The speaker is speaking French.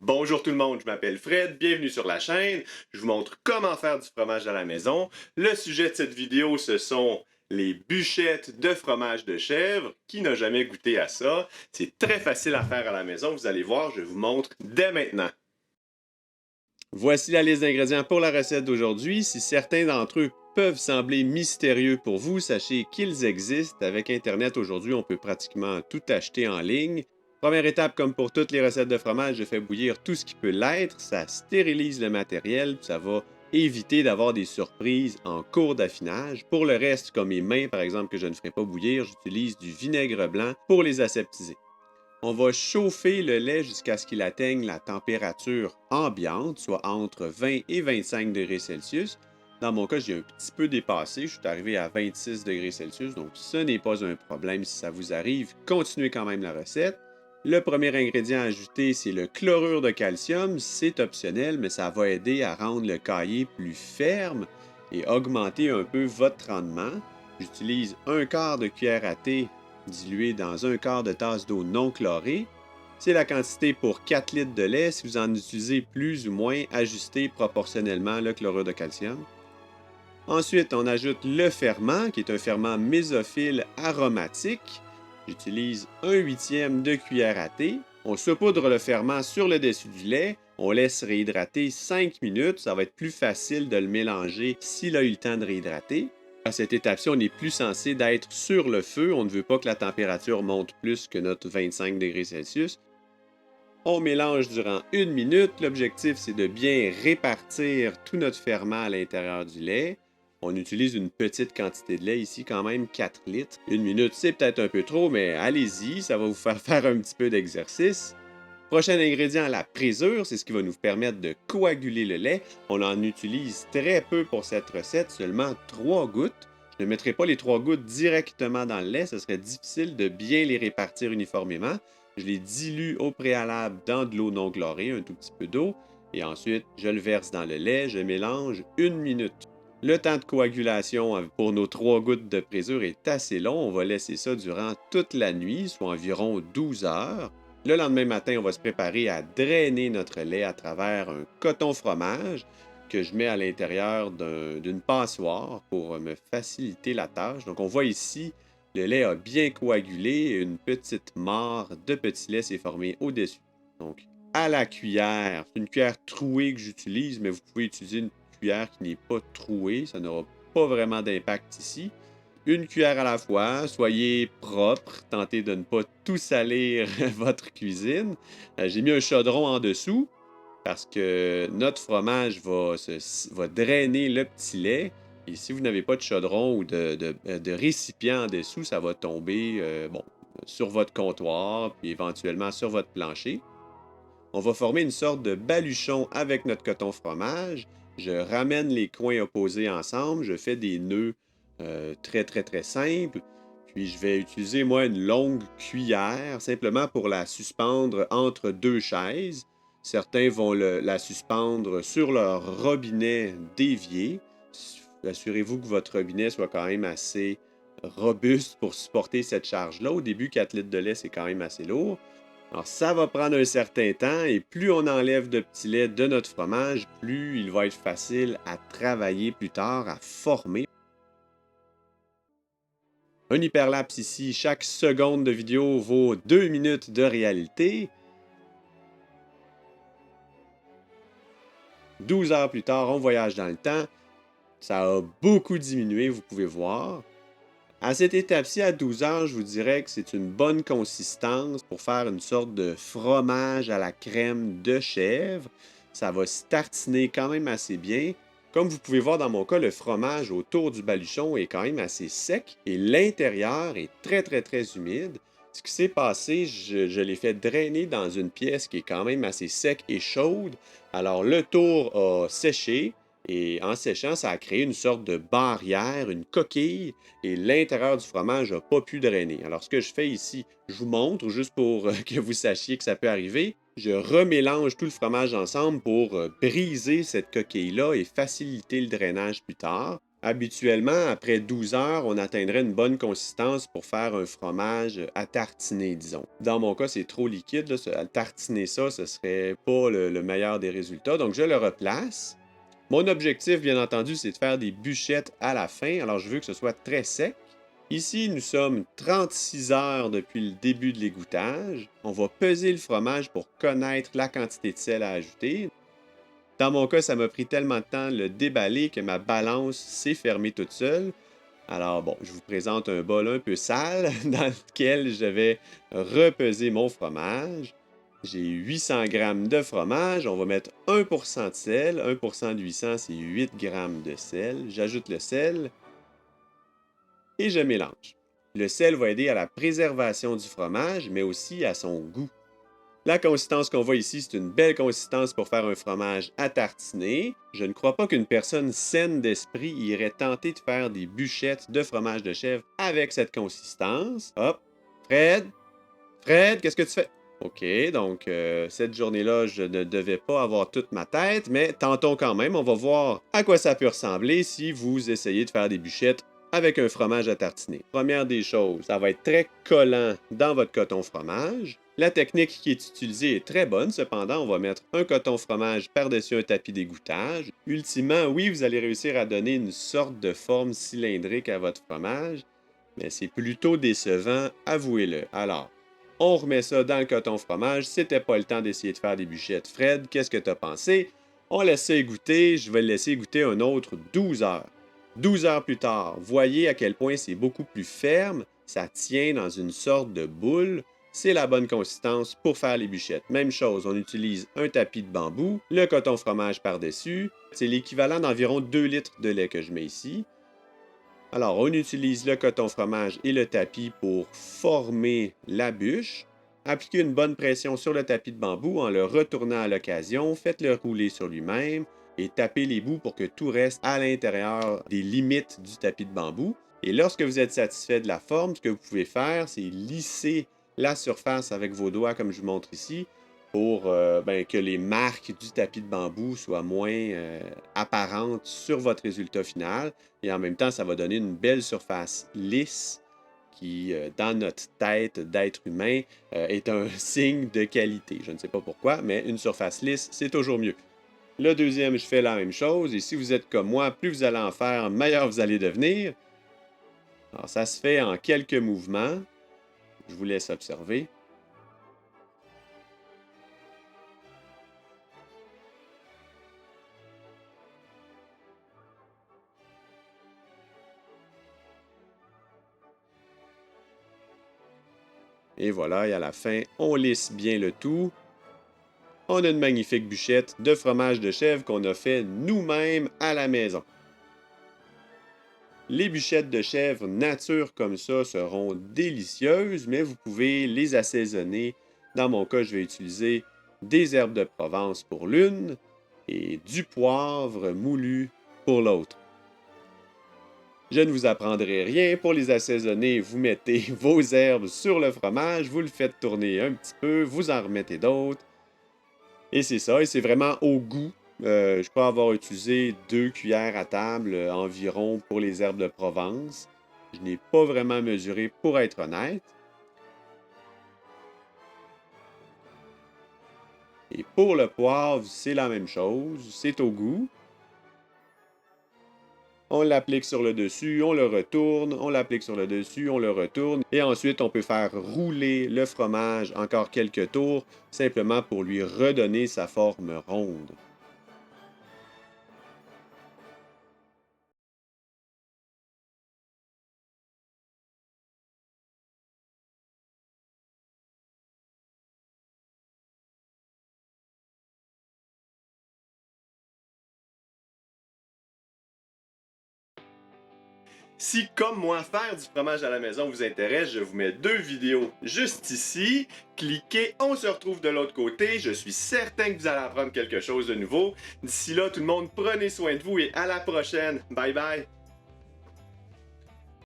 Bonjour tout le monde, je m'appelle Fred, bienvenue sur la chaîne. Je vous montre comment faire du fromage à la maison. Le sujet de cette vidéo, ce sont les bûchettes de fromage de chèvre. Qui n'a jamais goûté à ça? C'est très facile à faire à la maison, vous allez voir, je vous montre dès maintenant. Voici la liste d'ingrédients pour la recette d'aujourd'hui. Si certains d'entre eux peuvent sembler mystérieux pour vous, sachez qu'ils existent. Avec Internet aujourd'hui, on peut pratiquement tout acheter en ligne. Première étape, comme pour toutes les recettes de fromage, je fais bouillir tout ce qui peut l'être. Ça stérilise le matériel, ça va éviter d'avoir des surprises en cours d'affinage. Pour le reste, comme mes mains par exemple que je ne ferai pas bouillir, j'utilise du vinaigre blanc pour les aseptiser. On va chauffer le lait jusqu'à ce qu'il atteigne la température ambiante, soit entre 20 et 25 degrés Celsius. Dans mon cas, j'ai un petit peu dépassé, je suis arrivé à 26 degrés Celsius, donc ce n'est pas un problème si ça vous arrive. Continuez quand même la recette. Le premier ingrédient à ajouter, c'est le chlorure de calcium. C'est optionnel, mais ça va aider à rendre le caillé plus ferme et augmenter un peu votre rendement. J'utilise un quart de cuillère à thé dilué dans un quart de tasse d'eau non chlorée. C'est la quantité pour 4 litres de lait. Si vous en utilisez plus ou moins, ajustez proportionnellement le chlorure de calcium. Ensuite, on ajoute le ferment, qui est un ferment mésophile aromatique. J'utilise un huitième de cuillère à thé. On saupoudre le ferment sur le dessus du lait. On laisse réhydrater 5 minutes. Ça va être plus facile de le mélanger s'il a eu le temps de réhydrater. À cette étape-ci, on n'est plus censé d'être sur le feu. On ne veut pas que la température monte plus que notre 25 degrés Celsius. On mélange durant 1 minute. L'objectif, c'est de bien répartir tout notre ferment à l'intérieur du lait. On utilise une petite quantité de lait ici, quand même 4 litres. 1 minute, c'est peut-être un peu trop, mais allez-y, ça va vous faire faire un petit peu d'exercice. Prochain ingrédient, la présure, c'est ce qui va nous permettre de coaguler le lait. On en utilise très peu pour cette recette, seulement 3 gouttes. Je ne mettrai pas les 3 gouttes directement dans le lait, ce serait difficile de bien les répartir uniformément. Je les dilue au préalable dans de l'eau non chlorée, un tout petit peu d'eau, et ensuite je le verse dans le lait, je mélange 1 minute. Le temps de coagulation pour nos 3 gouttes de présure est assez long, on va laisser ça durant toute la nuit, soit environ 12 heures. Le lendemain matin, on va se préparer à drainer notre lait à travers un coton fromage que je mets à l'intérieur d'une passoire pour me faciliter la tâche. Donc, on voit ici, le lait a bien coagulé et une petite mare de petit lait s'est formée au-dessus. Donc, à la cuillère, c'est une cuillère trouée que j'utilise, mais vous pouvez utiliser une cuillère qui n'est pas trouée, ça n'aura pas vraiment d'impact ici. Une cuillère à la fois, soyez propre, tentez de ne pas tout salir votre cuisine. J'ai mis un chaudron en dessous parce que notre fromage va drainer le petit lait. Et si vous n'avez pas de chaudron ou de récipient en dessous, ça va tomber sur votre comptoir, puis éventuellement sur votre plancher. On va former une sorte de baluchon avec notre coton fromage. Je ramène les coins opposés ensemble, je fais des nœuds très, très, très simples. Puis je vais utiliser, moi, une longue cuillère simplement pour la suspendre entre deux chaises. Certains vont la suspendre sur leur robinet dévié. Assurez-vous que votre robinet soit quand même assez robuste pour supporter cette charge-là. Au début, 4 litres de lait, c'est quand même assez lourd. Alors, ça va prendre un certain temps et plus on enlève de petits laits de notre fromage, plus il va être facile à travailler plus tard, à former. Un hyperlapse ici, chaque seconde de vidéo vaut 2 minutes de réalité. 12 heures plus tard, on voyage dans le temps. Ça a beaucoup diminué, vous pouvez voir. À cette étape-ci, à 12 heures, je vous dirais que c'est une bonne consistance pour faire une sorte de fromage à la crème de chèvre. Ça va se tartiner quand même assez bien. Comme vous pouvez voir dans mon cas, le fromage autour du baluchon est quand même assez sec et l'intérieur est très très très humide. Ce qui s'est passé, je l'ai fait drainer dans une pièce qui est quand même assez sec et chaude. Alors le tour a séché et en séchant, ça a créé une sorte de barrière, une coquille et l'intérieur du fromage n'a pas pu drainer. Alors, ce que je fais ici, je vous montre juste pour que vous sachiez que ça peut arriver. Je remélange tout le fromage ensemble pour briser cette coquille-là et faciliter le drainage plus tard. Habituellement, après 12 heures, on atteindrait une bonne consistance pour faire un fromage à tartiner, disons. Dans mon cas, c'est trop liquide, là, à tartiner ça, ce serait pas le meilleur des résultats. Donc, je le replace. Mon objectif, bien entendu, c'est de faire des bûchettes à la fin, alors je veux que ce soit très sec. Ici, nous sommes 36 heures depuis le début de l'égouttage. On va peser le fromage pour connaître la quantité de sel à ajouter. Dans mon cas, ça m'a pris tellement de temps de le déballer que ma balance s'est fermée toute seule. Alors bon, je vous présente un bol un peu sale dans lequel je vais repeser mon fromage. J'ai 800 grammes de fromage. On va mettre 1% de sel. 1% de 800, c'est 8 grammes de sel. J'ajoute le sel et je mélange. Le sel va aider à la préservation du fromage, mais aussi à son goût. La consistance qu'on voit ici, c'est une belle consistance pour faire un fromage à tartiner. Je ne crois pas qu'une personne saine d'esprit irait tenter de faire des bûchettes de fromage de chèvre avec cette consistance. Hop! Fred! Fred, qu'est-ce que tu fais? OK, donc cette journée-là, je ne devais pas avoir toute ma tête, mais tentons quand même. On va voir à quoi ça peut ressembler si vous essayez de faire des bûchettes avec un fromage à tartiner. Première des choses, ça va être très collant dans votre coton fromage. La technique qui est utilisée est très bonne, cependant, on va mettre un coton fromage par-dessus un tapis d'égouttage. Ultimement, oui, vous allez réussir à donner une sorte de forme cylindrique à votre fromage, mais c'est plutôt décevant, avouez-le. Alors, on remet ça dans le coton fromage. C'était pas le temps d'essayer de faire des bûchettes. Fred, qu'est-ce que t'as pensé? On laisse ça égoutter. Je vais le laisser égoutter un autre 12 heures. 12 heures plus tard, voyez à quel point c'est beaucoup plus ferme. Ça tient dans une sorte de boule. C'est la bonne consistance pour faire les bûchettes. Même chose, on utilise un tapis de bambou, le coton fromage par-dessus. C'est l'équivalent d'environ 2 litres de lait que je mets ici. Alors, on utilise le coton fromage et le tapis pour former la bûche. Appliquez une bonne pression sur le tapis de bambou en le retournant à l'occasion. Faites-le rouler sur lui-même et tapez les bouts pour que tout reste à l'intérieur des limites du tapis de bambou. Et lorsque vous êtes satisfait de la forme, ce que vous pouvez faire, c'est lisser la surface avec vos doigts comme je vous montre ici pour que les marques du tapis de bambou soient moins apparentes sur votre résultat final. Et en même temps, ça va donner une belle surface lisse qui, dans notre tête d'être humain, est un signe de qualité. Je ne sais pas pourquoi, mais une surface lisse, c'est toujours mieux. Le deuxième, je fais la même chose. Et si vous êtes comme moi, plus vous allez en faire, meilleur vous allez devenir. Alors, ça se fait en quelques mouvements. Je vous laisse observer. Et voilà, et à la fin, on lisse bien le tout. On a une magnifique bûchette de fromage de chèvre qu'on a fait nous-mêmes à la maison. Les bûchettes de chèvre nature comme ça seront délicieuses, mais vous pouvez les assaisonner. Dans mon cas, je vais utiliser des herbes de Provence pour l'une et du poivre moulu pour l'autre. Je ne vous apprendrai rien. Pour les assaisonner, vous mettez vos herbes sur le fromage, vous le faites tourner un petit peu, vous en remettez d'autres. Et c'est ça, et c'est vraiment au goût. Je crois avoir utilisé 2 cuillères à table environ pour les herbes de Provence. Je n'ai pas vraiment mesuré pour être honnête. Et pour le poivre, c'est la même chose, c'est au goût. On l'applique sur le dessus, on le retourne, on l'applique sur le dessus, on le retourne. Et ensuite, on peut faire rouler le fromage encore quelques tours, simplement pour lui redonner sa forme ronde. Si, comme moi, faire du fromage à la maison vous intéresse, je vous mets 2 vidéos juste ici. Cliquez, on se retrouve de l'autre côté. Je suis certain que vous allez apprendre quelque chose de nouveau. D'ici là, tout le monde, prenez soin de vous et à la prochaine. Bye bye!